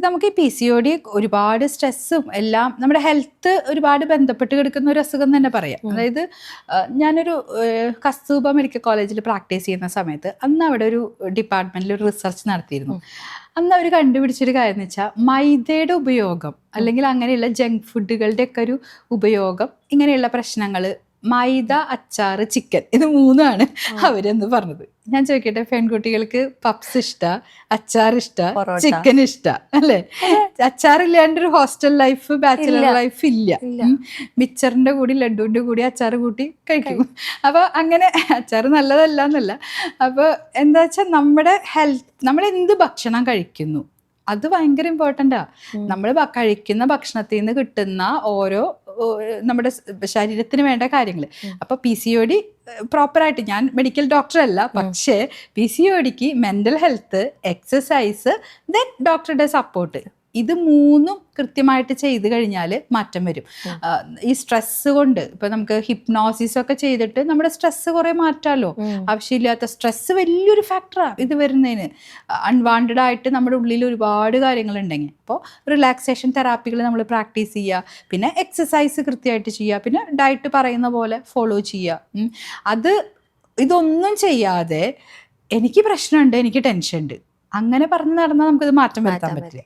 നമുക്ക് ഈ PCOD ഒരുപാട് സ്ട്രെസ്സും എല്ലാം നമ്മുടെ ഹെൽത്ത് ഒരുപാട് ബന്ധപ്പെട്ട് കിടക്കുന്ന ഒരു അസുഖം തന്നെ പറയാം. അതായത് ഞാനൊരു കസ്തൂബ മെഡിക്കൽ കോളേജിൽ പ്രാക്ടീസ് ചെയ്യുന്ന സമയത്ത് അന്ന് അവിടെ ഒരു ഡിപ്പാർട്ട്മെന്റിൽ ഒരു റിസർച്ച് നടത്തിയിരുന്നു. അന്ന് അവർ കണ്ടുപിടിച്ചൊരു കാര്യം എന്ന് വെച്ചാൽ മൈദയുടെ ഉപയോഗം അല്ലെങ്കിൽ അങ്ങനെയുള്ള ജങ്ക് ഫുഡുകളുടെ ഒക്കെ ഒരു ഉപയോഗം ഇങ്ങനെയുള്ള പ്രശ്നങ്ങൾ, മൈദ, അച്ചാറ്, ചിക്കൻ, ഇത് മൂന്നാണ് അവരെന്ന് പറഞ്ഞത്. ഞാൻ ചോദിക്കട്ടെ, പെൺകുട്ടികൾക്ക് പപ്സ് ഇഷ്ട, അച്ചാർ ഇഷ്ട, ചിക്കൻ ഇഷ്ട അല്ലേ? അച്ചാറില്ലാണ്ടൊരു ഹോസ്റ്റൽ ലൈഫ്, ബാച്ചിലർ ലൈഫ് ഇല്ല. മിച്ചറിന്റെ കൂടി ലഡുവിന്റെ കൂടി അച്ചാർ കൂട്ടി കഴിക്കും. അപ്പൊ അങ്ങനെ അച്ചാർ നല്ലതല്ല എന്നല്ല. അപ്പൊ എന്താ വെച്ചാൽ നമ്മുടെ ഹെൽത്ത്, നമ്മൾ എന്ത് ഭക്ഷണം കഴിക്കുന്നു അത് ഭയങ്കര ഇമ്പോർട്ടൻ്റാ. നമ്മൾ കഴിക്കുന്ന ഭക്ഷണത്തിൽ നിന്ന് കിട്ടുന്ന ഓരോ നമ്മുടെ ശരീരത്തിന് വേണ്ട കാര്യങ്ങൾ. അപ്പോൾ PCOD പ്രോപ്പറായിട്ട്, ഞാൻ മെഡിക്കൽ ഡോക്ടർ അല്ല, പക്ഷേ PCODക്ക് മെൻ്റൽ ഹെൽത്ത്, എക്സസൈസ്, ദെൻ ഡോക്ടറുടെ സപ്പോർട്ട്, ഇത് മൂന്നും കൃത്യമായിട്ട് ചെയ്ത് കഴിഞ്ഞാൽ മാറ്റം വരും. ഈ സ്ട്രെസ് കൊണ്ട് ഇപ്പം നമുക്ക് ഹിപ്നോസിസ് ഒക്കെ ചെയ്തിട്ട് നമ്മുടെ സ്ട്രെസ് കുറേ മാറ്റാമല്ലോ. ആവശ്യമില്ലാത്ത സ്ട്രെസ് വലിയൊരു ഫാക്ടറാണ് ഇത് വരുന്നതിന്. അൺവാണ്ടഡ് ആയിട്ട് നമ്മുടെ ഉള്ളിൽ ഒരുപാട് കാര്യങ്ങളുണ്ടെങ്കിൽ അപ്പോൾ റിലാക്സേഷൻ തെറാപ്പികൾ നമ്മൾ പ്രാക്ടീസ് ചെയ്യുക, പിന്നെ എക്സസൈസ് കൃത്യമായിട്ട് ചെയ്യുക, പിന്നെ ഡയറ്റ് പറയുന്ന പോലെ ഫോളോ ചെയ്യുക. ഇതൊന്നും ചെയ്യാതെ എനിക്ക് പ്രശ്നമുണ്ട്, എനിക്ക് ടെൻഷൻ ഉണ്ട്, അങ്ങനെ പറഞ്ഞ് നടന്നാൽ നമുക്കിത് മാറ്റം വരുത്താൻ പറ്റില്ല.